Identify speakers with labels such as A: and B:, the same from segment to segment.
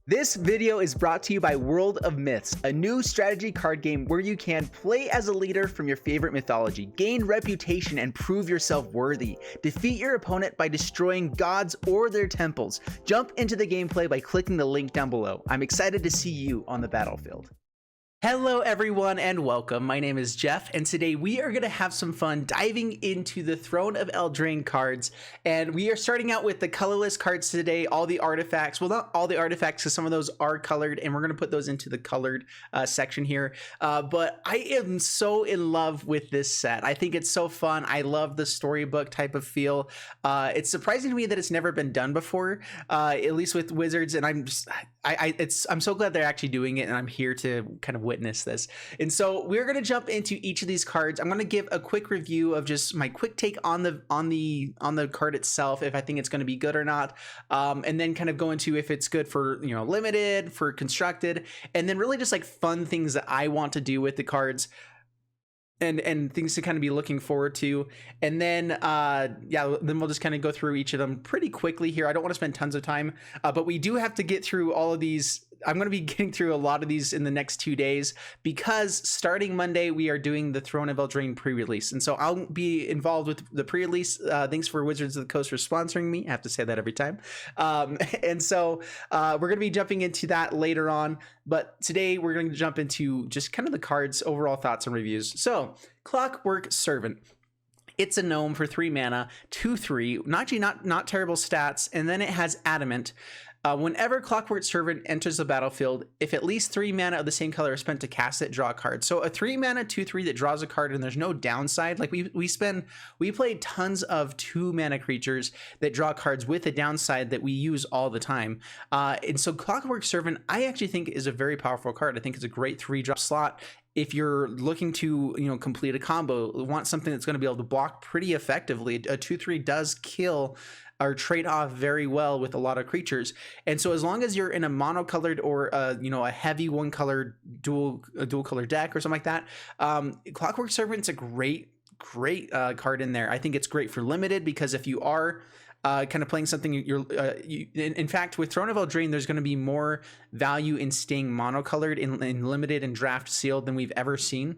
A: This video is brought to you by World of Myths, a new strategy card game where you can play as a leader from your favorite mythology, gain reputation and prove yourself worthy, defeat your opponent by destroying gods or their temples. Jump into the gameplay by clicking the link down below. I'm excited to see you on the battlefield. Hello everyone and welcome. My name is Jeff and today we are going to have some fun diving into the Throne of Eldraine cards, and we are starting out with the colorless cards today. All the artifacts, well, not all the artifacts because some of those are colored and we're going to put those into the colored section here, but I am so in love with this set. I think it's so fun. I love the storybook type of feel. It's surprising to me that it's never been done before, at least with Wizards, and I'm so glad they're actually doing it, and I'm here to kind of witness this. And so we're going to jump into each of these cards. I'm going to give a quick review of just my quick take on the card itself, if I think it's going to be good or not, and then kind of go into if it's good for, you know, limited, for constructed, and then really just like fun things that I want to do with the cards and things to kind of be looking forward to. And then then we'll just kind of go through each of them pretty quickly here. I don't want to spend tons of time, but we do have to get through all of these. I'm going to be getting through a lot of these in the next 2 days because starting Monday we are doing the Throne of Eldraine pre-release, and so I'll be involved with the pre-release. Thanks for Wizards of the Coast for sponsoring me. I have to say that every time. And so we're going to be jumping into that later on, but today we're going to jump into just kind of the cards, overall thoughts and reviews. So Clockwork Servant. It's a gnome for 3 mana, 2/3, not terrible stats, and then it has Adamant. Whenever Clockwork Servant enters the battlefield, if at least 3 mana of the same color are spent to cast it, draw a card. So a 3 mana 2/3 that draws a card, and there's no downside. Like we play tons of 2 mana creatures that draw cards with a downside that we use all the time. And so Clockwork Servant, I actually think, is a very powerful card. I think it's a great 3-drop slot. If you're looking to, you know, complete a combo, want something that's going to be able to block pretty effectively, a 2/3 does kill or trade off very well with a lot of creatures. And so as long as you're in a monocolored or a heavy one color dual color deck or something like that, Clockwork Servant's a great card in there. I think it's great for limited because if you are kind of playing something, in fact, with Throne of Eldraine, there's going to be more value in staying monocolored in limited and draft sealed than we've ever seen,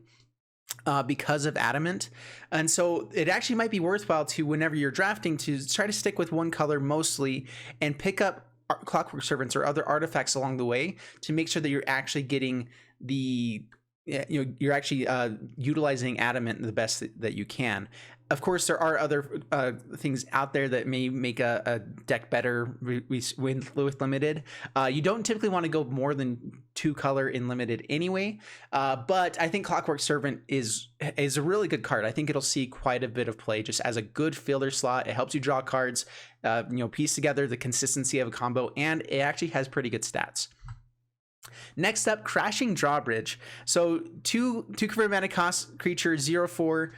A: because of Adamant. And so it actually might be worthwhile to, whenever you're drafting, to try to stick with one color mostly and pick up Clockwork Servants or other artifacts along the way to make sure that you're actually getting you're actually utilizing Adamant the best that you can. Of course, there are other things out there that may make a deck better with limited. You don't typically want to go more than 2 color in limited anyway, but I think Clockwork Servant is a really good card. I think it'll see quite a bit of play just as a good filler slot. It helps you draw cards, piece together the consistency of a combo, and it actually has pretty good stats. Next up, Crashing Drawbridge. So 2 convert mana cost creature, 0/4.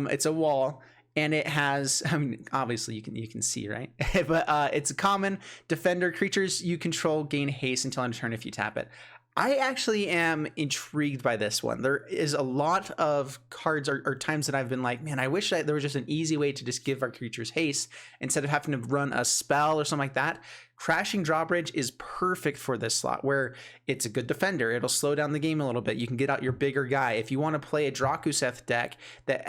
A: It's a wall, and it has, I mean, obviously you can see, right? But it's a common defender. Creatures you control gain haste until end of turn if you tap it. I actually am intrigued by this one. There is a lot of cards or times that I've been like, man, I wish there was just an easy way to just give our creatures haste instead of having to run a spell or something like that. Crashing Drawbridge is perfect for this slot where it's a good defender. It'll slow down the game a little bit. You can get out your bigger guy. If you want to play a Drakuseth deck that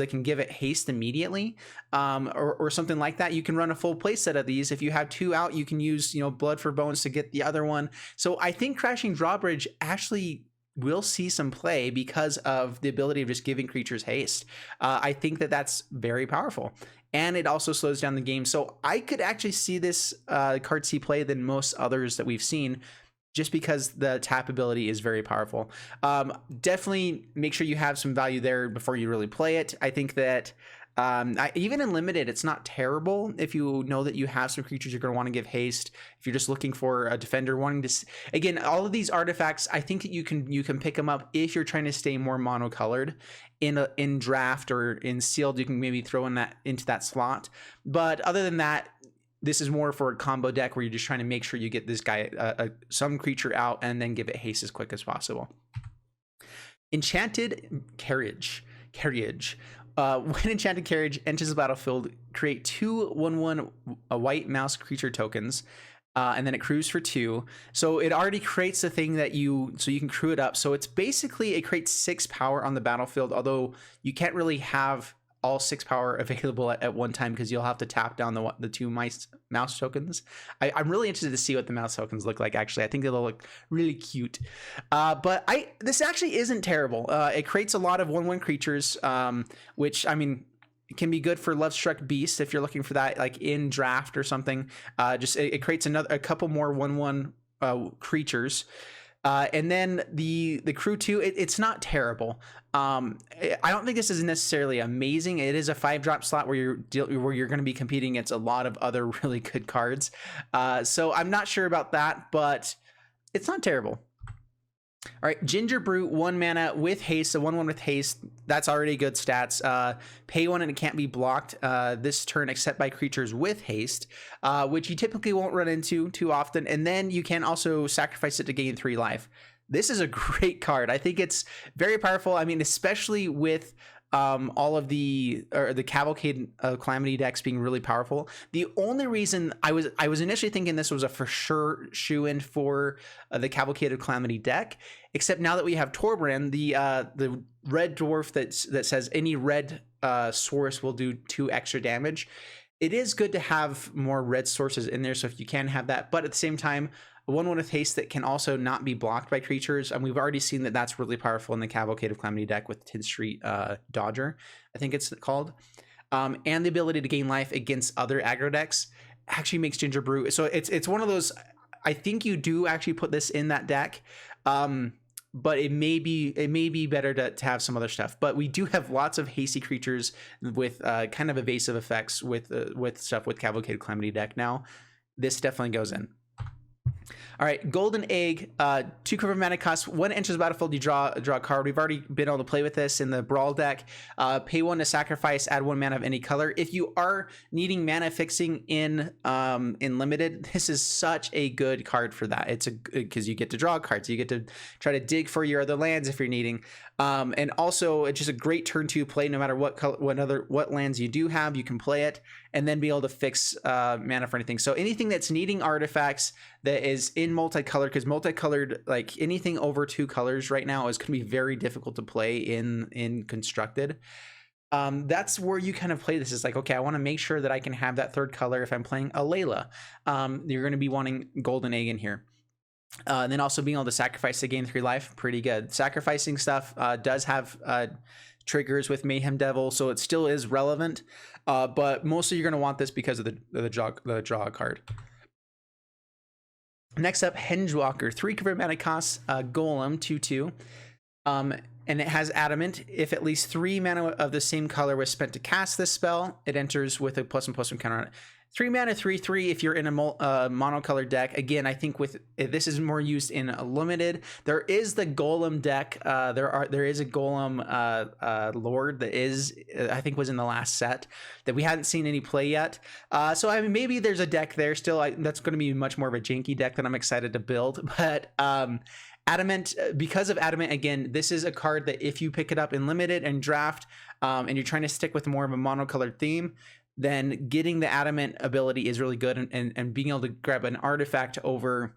A: can give it haste immediately, or something like that, you can run a full play set of these. If you have 2 out, you can use, Blood for Bones to get the other one. So I think Crashing Drawbridge actually will see some play because of the ability of just giving creatures haste. I think that's very powerful. And it also slows down the game. So I could actually see this card see play than most others that we've seen, just because the tap ability is very powerful. Definitely make sure you have some value there before you really play it. I think that even in limited, it's not terrible if you know that you have some creatures you're going to want to give haste. If you're just looking for a defender wanting to, again, all of these artifacts, I think that you can pick them up if you're trying to stay more monocolored. In draft or in sealed, you can maybe throw into that slot. But other than that, this is more for a combo deck where you're just trying to make sure you get this guy some creature out and then give it haste as quick as possible. Enchanted Carriage. When Enchanted Carriage enters the battlefield, create 2/1/1 white mouse creature tokens. and then it crews for 2. So it already creates the thing that you can crew it up. So it's basically, it creates 6 power on the battlefield, although you can't really have all 6 power available at one time because you'll have to tap down the 2 mouse tokens. I'm really interested to see what the mouse tokens look like. Actually, I think they'll look really cute. But this actually isn't terrible. It creates a lot of 1/1 creatures, which, I mean, it can be good for Lovestruck Beast if you're looking for that, like in draft or something. It creates a couple more 1/1 creatures. And then the crew 2, it's not terrible. I don't think this is necessarily amazing. It is a 5-drop slot where you're going to be competing against a lot of other really good cards. So I'm not sure about that, but it's not terrible. All right, Ginger Brew, 1 mana with haste, so 1/1 with haste. That's already good stats. Pay 1 and it can't be blocked this turn except by creatures with haste, which you typically won't run into too often. And then you can also sacrifice it to gain 3 life. This is a great card. I think it's very powerful. I mean, especially with all of the Cavalcade Calamity decks being really powerful. The only reason I was initially thinking this was a for sure shoe-in for the Cavalcade of Calamity deck, except now that we have Torbrand, the red dwarf that says any red source will do 2 extra damage. It is good to have more red sources in there, so if you can have that, but at the same time, a 1/1 with haste that can also not be blocked by creatures, and we've already seen that that's really powerful in the Cavalcade of Calamity deck with 10th Street Dodger, I think it's called, and the ability to gain life against other aggro decks actually makes Ginger Brew. So it's one of those. I think you do actually put this in that deck, but it may be better to have some other stuff. But we do have lots of hasty creatures with kind of evasive effects with stuff with Cavalcade of Calamity deck now. This definitely goes in. All right, Golden Egg, 2 cover mana cost. 1 enters the battlefield, you draw a card. We've already been able to play with this in the Brawl deck. Pay 1 to sacrifice, add 1 mana of any color. If you are needing mana fixing in Limited, this is such a good card for that. It's because you get to draw cards. You get to try to dig for your other lands if you're needing. And also, it's just a great turn 2 play. No matter what lands you do have, you can play it and then be able to fix mana for anything. So anything that's needing artifacts that is in multicolored, because multicolored, like anything over 2 colors right now is going to be very difficult to play in constructed. That's where you kind of play this. Is like, okay, I want to make sure that I can have that 3rd color if I'm playing a Layla. You're going to be wanting Golden Egg in here. And then also being able to sacrifice to gain 3 life, pretty good. Sacrificing stuff does have triggers with Mayhem Devil, so it still is relevant. But mostly you're going to want this because of the draw card. Next up, Henge Walker, 3 cover mana costs, Golem, 2/2. And it has Adamant. If at least 3 mana of the same color was spent to cast this spell, it enters with a +1/+1 counter on it. 3 mana, 3/3 if you're in a monocolored deck. Again, I think this is more used in a Limited. There is the Golem deck. There is a Golem Lord that is, I think was in the last set that we hadn't seen any play yet. So I mean, maybe there's a deck there still. That's going to be much more of a janky deck that I'm excited to build. But Adamant, because of Adamant, again, this is a card that if you pick it up in Limited and Draft, and you're trying to stick with more of a monocolored theme, then getting the Adamant ability is really good, and being able to grab an artifact over,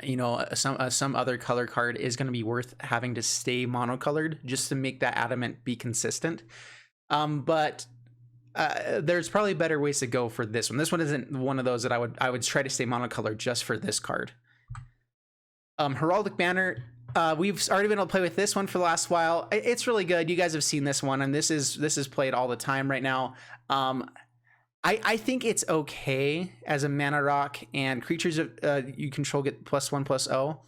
A: you know, some other color card is going to be worth having to stay monocolored just to make that Adamant be consistent. But there's probably better ways to go for this one. This one isn't one of those that I would try to stay monocolored just for this card. Heraldic Banner. We've already been able to play with this one for the last while. It's really good. You guys have seen this one, and this is played all the time right now. I think it's okay as a mana rock, and creatures you control get +1/+0.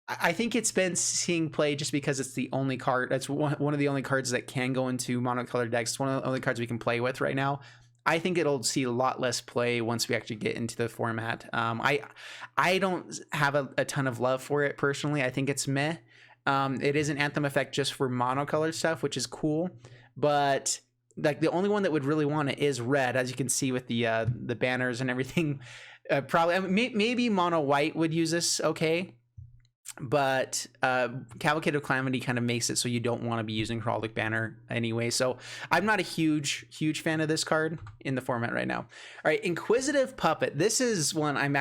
A: I think it's been seeing play just because it's the only card. That's one of the only cards that can go into monocolored decks. It's one of the only cards we can play with right now. I think it'll see a lot less play once we actually get into the format. I don't have a ton of love for it personally. I think it's meh. It is an Anthem effect just for monocolored stuff, which is cool. But like the only one that would really want it is red, as you can see with the banners and everything. Probably maybe mono white would use this okay. but Cavalcade of Calamity kind of makes it so you don't want to be using Heraldic Banner anyway. So I'm not a huge fan of this card in the format right now. All right, Inquisitive Puppet. This is one I'm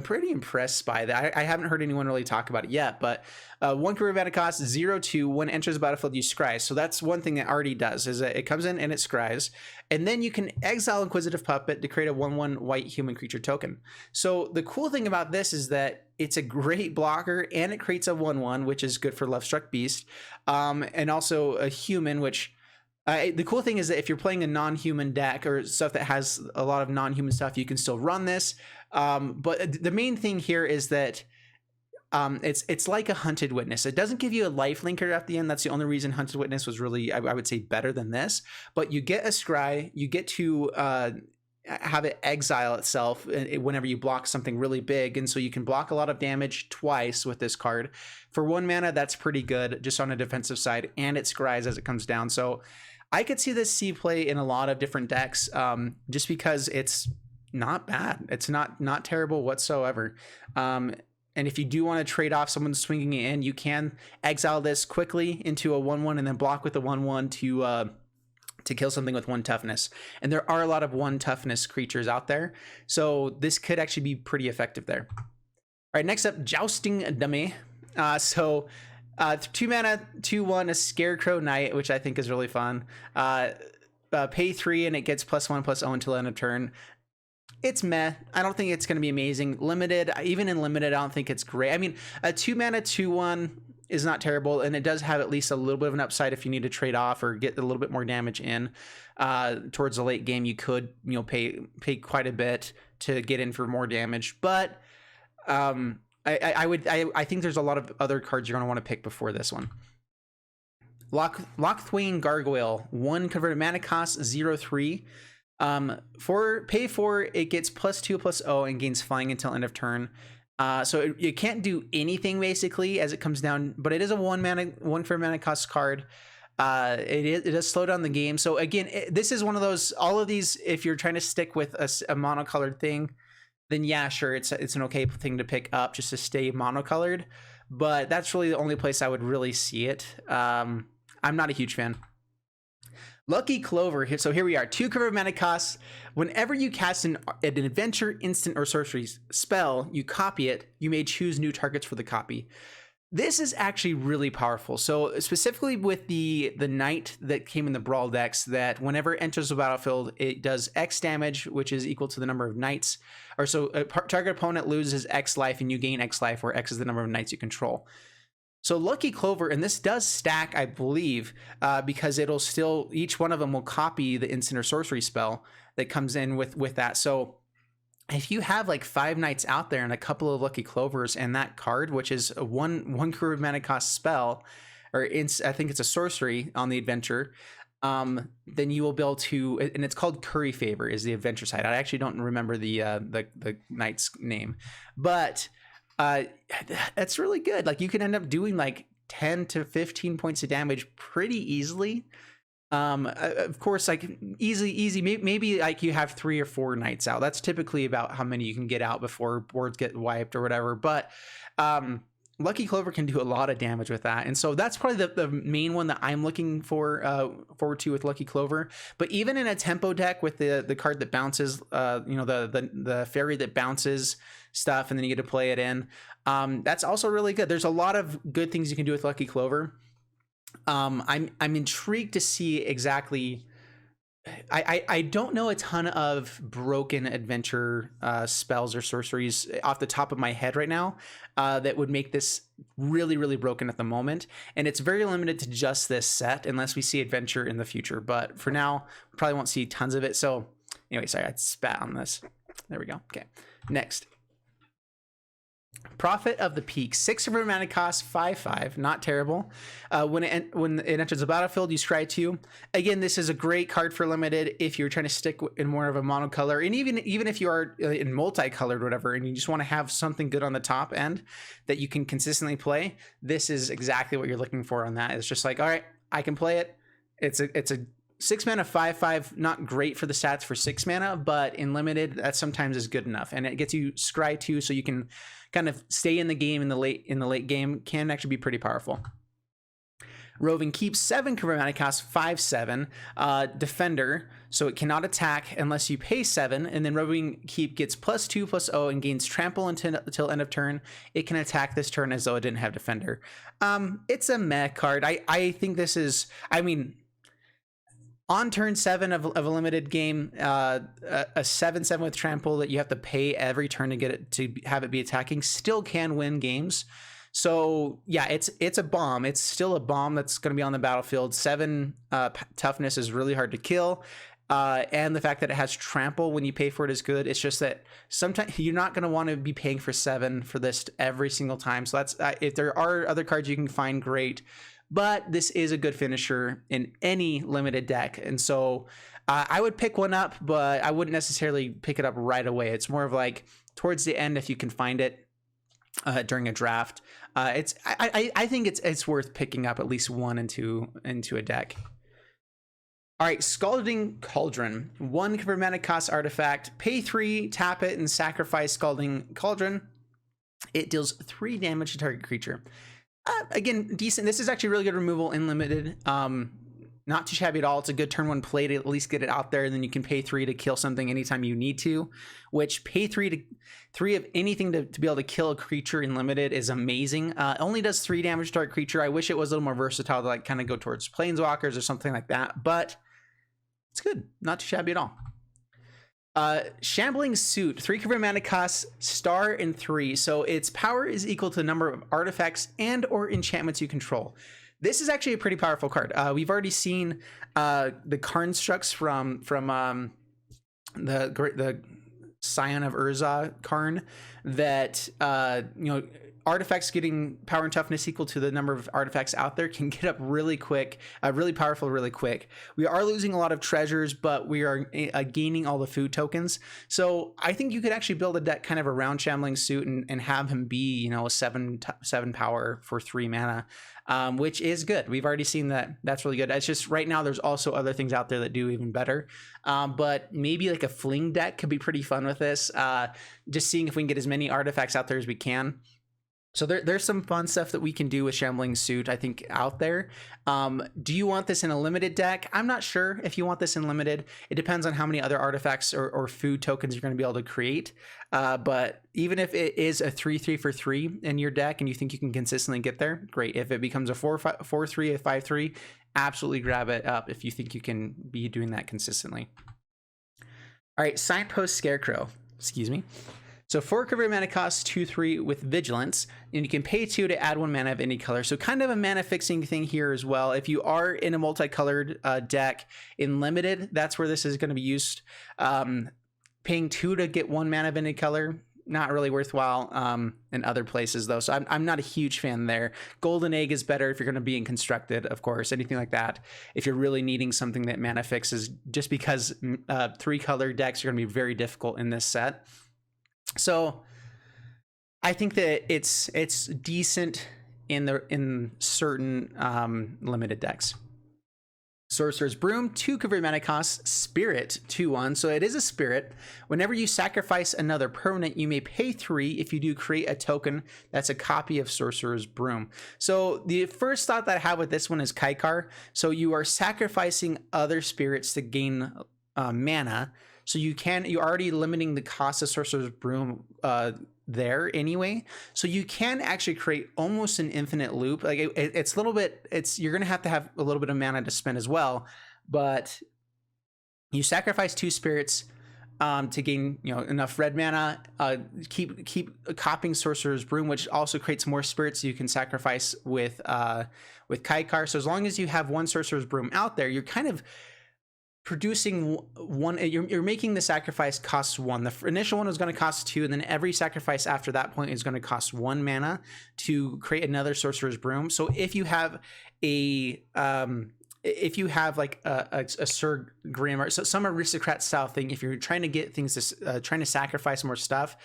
A: pretty impressed by. That I haven't heard anyone really talk about it yet, but 1 career mana cost, 0/2. When it enters the battlefield, you scry. So that's one thing it already does, is that it comes in and it scries. And then you can exile Inquisitive Puppet to create a 1/1 white human creature token. So the cool thing about this is that it's a great blocker, and it creates a 1/1, which is good for Lovestruck Beast, and also a human, which the cool thing is that if you're playing a non-human deck or stuff that has a lot of non-human stuff, you can still run this. But the main thing here is that it's like a Hunted Witness. It doesn't give you a life linker at the end. That's the only reason Hunted Witness was really, I would say, better than this. But you get a scry, you get to have it exile itself whenever you block something really big, and so you can block a lot of damage twice with this card. For 1 mana, that's pretty good just on a defensive side, and it scries as it comes down. So I could see this see play in a lot of different decks, just because it's not bad. It's not terrible whatsoever. And if you do want to trade off someone swinging it in, you can exile this quickly into a 1/1 and then block with a 1/1 to kill something with 1 toughness. And there are a lot of 1 toughness creatures out there, so this could actually be pretty effective there. All right, next up, Jousting Dummy. 2 mana, 2/1, a Scarecrow Knight, which I think is really fun. Pay 3 and it gets +1/+0 until end of turn. It's meh. I don't think it's going to be amazing. Limited, even in limited, I don't think it's great. I mean, a 2 mana 2/1 is not terrible, and it does have at least a little bit of an upside if you need to trade off or get a little bit more damage in towards the late game. You could, pay quite a bit to get in for more damage, but I think there's a lot of other cards you're going to want to pick before this one. Lockthwain Gargoyle, 1 converted mana cost, 0/3. For pay 4, it gets +2/+0 and gains flying until end of turn. So it can't do anything basically as it comes down, but it is a 1 for mana cost card. It does slow down the game. So again, this is one of those, all of these, if you're trying to stick with a monocolored thing, then yeah, sure, it's an okay thing to pick up just to stay monocolored. But that's really the only place I would really see it. I'm not a huge fan. Lucky Clover. So here we are. 2 converted mana costs. Whenever you cast an adventure, instant, or sorcery spell, you copy it. You may choose new targets for the copy. This is actually really powerful. So specifically with the knight that came in the Brawl decks, that whenever it enters the battlefield, it does X damage, which is equal to the number of knights. Or so a target opponent loses X life and you gain X life, where X is the number of knights you control. So Lucky Clover, and this does stack, I believe, because it'll still, each one of them will copy the instant or sorcery spell that comes in with that. So if you have like 5 knights out there and a couple of Lucky Clovers and that card, which is a one career mana cost spell, or I think it's a sorcery on the adventure, then you will be able to, and it's called Curry Favor is the adventure side. I actually don't remember the knight's name, but that's really good. Like, you can end up doing like 10 to 15 points of damage pretty easily. Of course, like easy, maybe like you have 3 or 4 knights out. That's typically about how many you can get out before boards get wiped or whatever. But Lucky Clover can do a lot of damage with that, and so that's probably the main one that I'm looking forward to with Lucky Clover. But even in a tempo deck with the card that bounces, the fairy that bounces stuff, and then you get to play it in, that's also really good. There's a lot of good things you can do with Lucky Clover. I'm intrigued to see exactly. I don't know a ton of broken adventure spells or sorceries off the top of my head right now that would make this really, really broken at the moment. And it's very limited to just this set unless we see adventure in the future. But for now, we probably won't see tons of it. So anyway, sorry, I spat on this. There we go. Okay, next. Prophet of the Peak, 6 of mana cost, 5/5, not terrible. When it enters the battlefield, you scry 2. Again, this is a great card for limited if you're trying to stick in more of a monocolor, and even if you are in multicolored or whatever, and you just want to have something good on the top end that you can consistently play. This is exactly what you're looking for on that. It's just like, all right, I can play it. It's a 6 mana 5/5, not great for the stats for 6 mana, but in limited that sometimes is good enough, and it gets you scry 2, so you can kind of stay in the game in the late game. Can actually be pretty powerful. Roving Keep, 7 converted cost, 5/7, defender, so it cannot attack unless you pay 7, and then Roving Keep gets +2/+0 and gains trample until end of turn. It can attack this turn as though it didn't have defender. It's a meh card. I think this is, I mean, on turn 7 of a limited game, a 7/7 with trample that you have to pay every turn to get it to have it be attacking still can win games. So yeah, it's a bomb. It's still a bomb that's going to be on the battlefield. 7 toughness is really hard to kill, and the fact that it has trample when you pay for it is good. It's just that sometimes you're not going to want to be paying for 7 for this every single time. So that's if there are other cards you can find, great, but this is a good finisher in any limited deck, and so I would pick one up, but I wouldn't necessarily pick it up right away. It's more of like towards the end if you can find it. During a draft, I think it's worth picking up at least one into a deck. All right, Scalding Cauldron, 1 convert mana cost artifact, pay 3, tap it, and sacrifice Scalding Cauldron. It deals 3 damage to target creature. Again, decent. This is actually really good removal in limited. Not too shabby at all. It's a good turn 1 play to at least get it out there, and then you can pay 3 to kill something anytime you need to, which pay 3 of anything to be able to kill a creature in limited is amazing. Only does 3 damage to target creature. I wish it was a little more versatile to like kind of go towards planeswalkers or something like that, but it's good. Not too shabby at all. Shambling Suit, 3 convert mana costs, star and 3. So its power is equal to the number of artifacts and or enchantments you control. This is actually a pretty powerful card. We've already seen the constructs from the Scion of Urza Karn that artifacts getting power and toughness equal to the number of artifacts out there can get up really quick, really powerful, really quick. We are losing a lot of treasures, but we are gaining all the food tokens. So I think you could actually build a deck kind of around Shambling Suit and have him be, a 7 power for 3 mana, which is good. We've already seen that. That's really good. It's just right now there's also other things out there that do even better. But maybe like a fling deck could be pretty fun with this. Just seeing if we can get as many artifacts out there as we can. So there's some fun stuff that we can do with Shambling Suit, I think, out there. Do you want this in a limited deck? I'm not sure if you want this in limited. It depends on how many other artifacts or food tokens you're going to be able to create. But even if it is a 3/3 for 3 in your deck and you think you can consistently get there, great. If it becomes a 4/3, a 5/3, absolutely grab it up if you think you can be doing that consistently. All right, Signpost Scarecrow. Excuse me. So 4 convert mana costs, 2/3 with Vigilance, and you can pay 2 to add 1 mana of any color. So kind of a mana fixing thing here as well. If you are in a multicolored deck in limited, that's where this is going to be used. Paying 2 to get 1 mana of any color, not really worthwhile in other places though. So I'm not a huge fan there. Golden Egg is better if you're going to be in constructed, of course, anything like that. If you're really needing something that mana fixes, just because 3-color decks are going to be very difficult in this set. So I think that it's decent in certain limited decks. Sorcerer's Broom, 2 convert mana costs, Spirit, 2/1. So it is a spirit. Whenever you sacrifice another permanent, you may pay 3. If you do, create a token that's a copy of Sorcerer's Broom. So the first thought that I have with this one is Kaikar. So you are sacrificing other spirits to gain mana. So you're already limiting the cost of Sorcerer's Broom there anyway. So you can actually create almost an infinite loop. Like it's a little bit, you're going to have a little bit of mana to spend as well, but you sacrifice 2 spirits to gain enough red mana. Keep copying Sorcerer's Broom, which also creates more spirits you can sacrifice with Kaikar. So as long as you have 1 Sorcerer's Broom out there, you're kind of producing one. You're making the sacrifice cost 1. The initial one is going to cost 2, and then every sacrifice after that point is going to cost 1 mana to create another Sorcerer's Broom. So if you have like a Sir Grim or some aristocrat style thing, if you're trying to get things trying to sacrifice more stuff,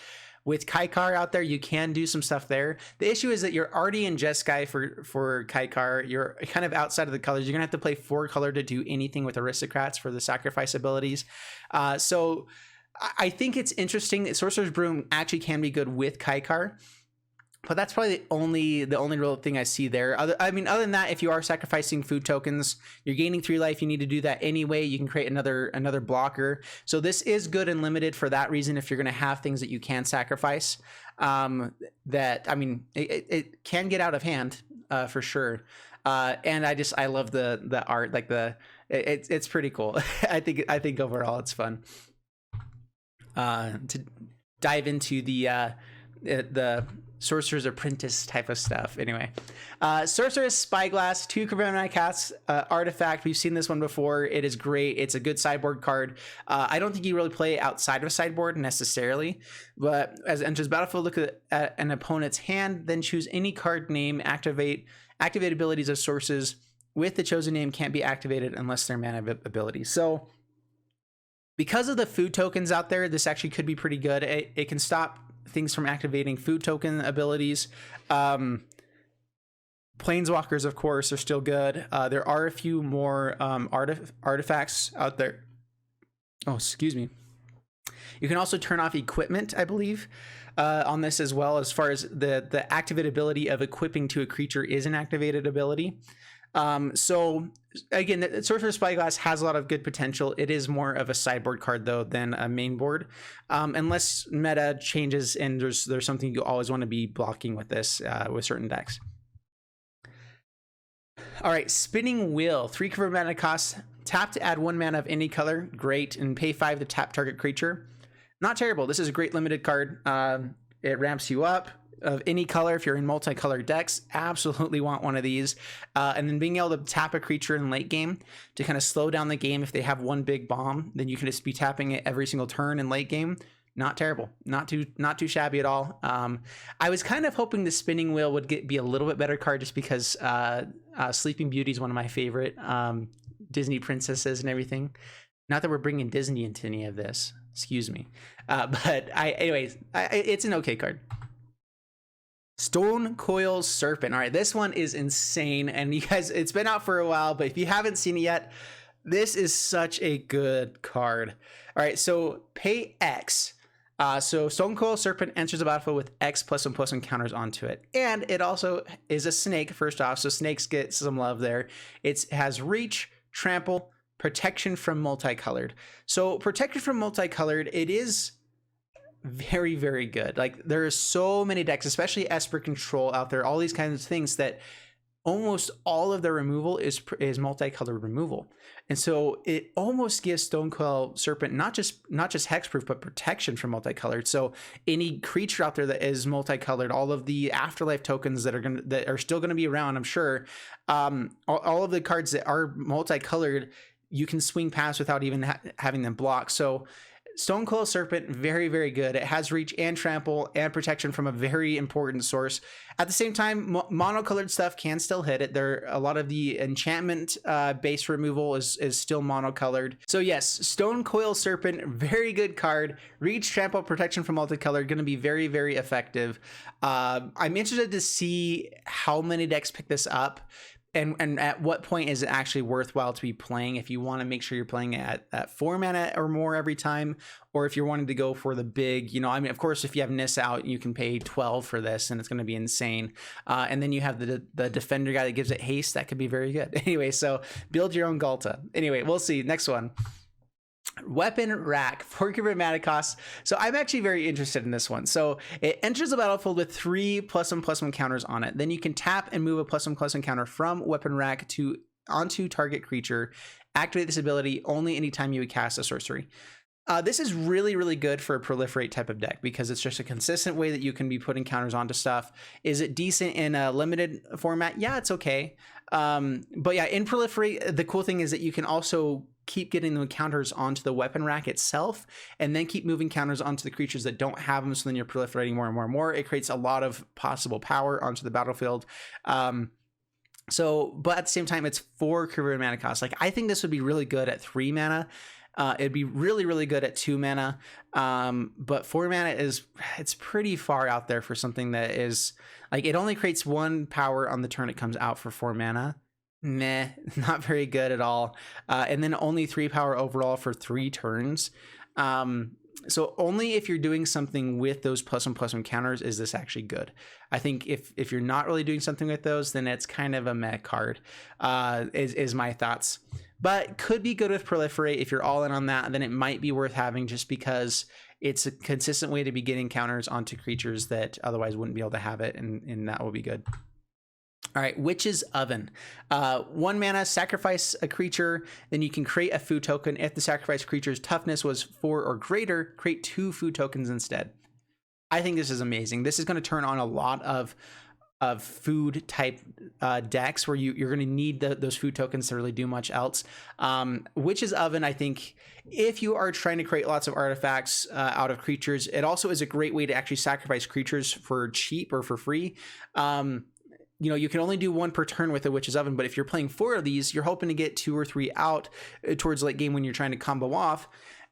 A: with Kaikar out there, you can do some stuff there. The issue is that you're already in Jeskai for Kaikar. You're kind of outside of the colors. You're gonna have to play 4 color to do anything with aristocrats for the sacrifice abilities. So I think it's interesting that Sorcerer's Broom actually can be good with Kaikar. But that's probably the only real thing I see there. Other than that, if you are sacrificing food tokens, you're gaining 3 life. You need to do that anyway. You can create another blocker. So this is good and limited for that reason. If you're going to have things that you can sacrifice, it can get out of hand for sure. And I love the art. Like it's pretty cool. I think overall it's fun to dive into the Sorcerer's Apprentice type of stuff. Anyway, Sorceress Spyglass, 2 chromatic casts, artifact. We've seen this one before. It is great. It's a good sideboard card. I don't think you really play outside of sideboard necessarily, but as it enters battlefield, look at an opponent's hand, then choose any card name, activate abilities of sources with the chosen name can't be activated unless they're mana abilities. So because of the food tokens out there, this actually could be pretty good. It can stop things from activating food token abilities. Planeswalkers, of course, are still good. There are a few more artifacts out there. Oh, excuse me. You can also turn off equipment, I believe, on this as well, as far as the activated ability of equipping to a creature is an activated ability. So again, the Sorcerer's Spyglass has a lot of good potential. It is more of a sideboard card though than a main board, unless meta changes and there's something you always want to be blocking with this with certain decks. All right, Spinning Wheel, 3 cover mana cost. Tap to add 1 mana of any color, great, and pay 5 to tap target creature. Not terrible. This is a great limited card. It ramps you up. Of any color, if you're in multicolored decks, absolutely want one of these. And then being able to tap a creature in late game to kind of slow down the game. If they have one big bomb, then you can just be tapping it every single turn in late game. Not terrible, not too shabby at all. I was kind of hoping the Spinning Wheel would be a little bit better card, just because Sleeping Beauty is one of my favorite Disney princesses and everything. Not that we're bringing Disney into any of this, excuse me. But anyways, it's an okay card. Stonecoil Serpent. All right, this one is insane, and you guys, it's been out for a while, but if you haven't seen it yet, this is such a good card. All right, so pay X. So Stonecoil Serpent enters the battlefield with X +1/+1 counters onto it, and it also is a snake. First off, so snakes get some love there. It has reach, trample, protection from multicolored. So protection from multicolored, it is very, very good. Like, there are so many decks, especially Esper Control out there, all these kinds of things, that almost all of the removal is multicolored removal. And so it almost gives Stonecoil Serpent not just hexproof, but protection from multicolored. So any creature out there that is multicolored, all of the afterlife tokens that are still gonna be around, I'm sure, all of the cards that are multicolored, you can swing past without even having them block. So Stonecoil Serpent, very, very good. It has reach and trample and protection from a very important source. At the same time, monocolored stuff can still hit it. A lot of the enchantment base removal is still monocolored. So yes, Stonecoil Serpent, very good card. Reach, trample, protection from multicolored, going to be very, very effective. I'm interested to see how many decks pick this up. And at what point is it actually worthwhile to be playing? If you want to make sure you're playing at 4 mana or more every time, or if you're wanting to go for the big, of course, if you have Nis out, you can pay 12 for this and it's going to be insane. And then you have the defender guy that gives it haste. That could be very good. Anyway, so build your own Galta. Anyway, we'll see. Next one. Weapon Rack, 4 mana cost. So I'm actually very interested in this one. So it enters the battlefield with 3 +1/+1 counters on it. Then you can tap and move a +1/+1 counter from Weapon Rack onto target creature. Activate this ability only anytime you would cast a sorcery. This is really, really good for a proliferate type of deck because it's just a consistent way that you can be putting counters onto stuff. Is it decent in a limited format? Yeah, it's okay. But yeah, in proliferate, the cool thing is that you can also keep getting the counters onto the weapon rack itself, and then keep moving counters onto the creatures that don't have them. So then you're proliferating more and more and more. It creates a lot of possible power onto the battlefield. But at the same time, it's 4 mana cost. Like, I think this would be really good at 3 mana.
B: It'd be really, really good at 2 mana. But 4 mana it's pretty far out there for something that is like, it only creates 1 power on the turn it comes out for 4 mana. Meh, not very good at all. And then only 3 power overall for 3 turns. So only if you're doing something with those +1/+1 counters is this actually good. I think if you're not really doing something with those, then it's kind of a meh card, is my thoughts. But could be good with Proliferate. If you're all in on that, then it might be worth having, just because it's a consistent way to be getting counters onto creatures that otherwise wouldn't be able to have it, and that will be good. All right, Witch's Oven. 1 mana, sacrifice a creature, then you can create a food token. If the sacrificed creature's toughness was 4 or greater, create 2 food tokens instead. I think this is amazing. This is going to turn on a lot of food type decks where you're going to need those food tokens to really do much else. Witch's Oven, I think, if you are trying to create lots of artifacts out of creatures, it also is a great way to actually sacrifice creatures for cheap or for free. You know, you can only do 1 per turn with a Witch's Oven, but if you're playing 4 of these, you're hoping to get 2 or 3 out towards late game when you're trying to combo off.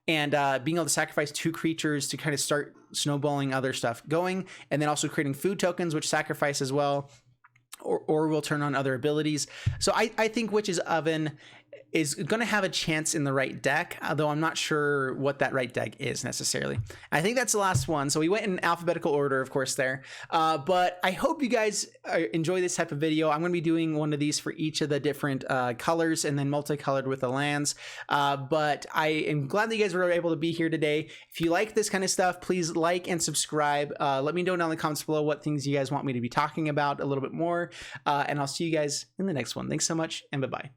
B: And being able to sacrifice 2 creatures to kind of start snowballing other stuff going, and then also creating food tokens, which sacrifice as well, or will turn on other abilities. So I think Witch's Oven is going to have a chance in the right deck, although I'm not sure what that right deck is necessarily. I think that's the last one. So we went in alphabetical order, of course, there. But I hope you guys enjoy this type of video. I'm going to be doing one of these for each of the different colors, and then multicolored with the lands. But I am glad that you guys were able to be here today. If you like this kind of stuff, please like and subscribe. Let me know down in the comments below what things you guys want me to be talking about a little bit more. And I'll see you guys in the next one. Thanks so much, and bye-bye.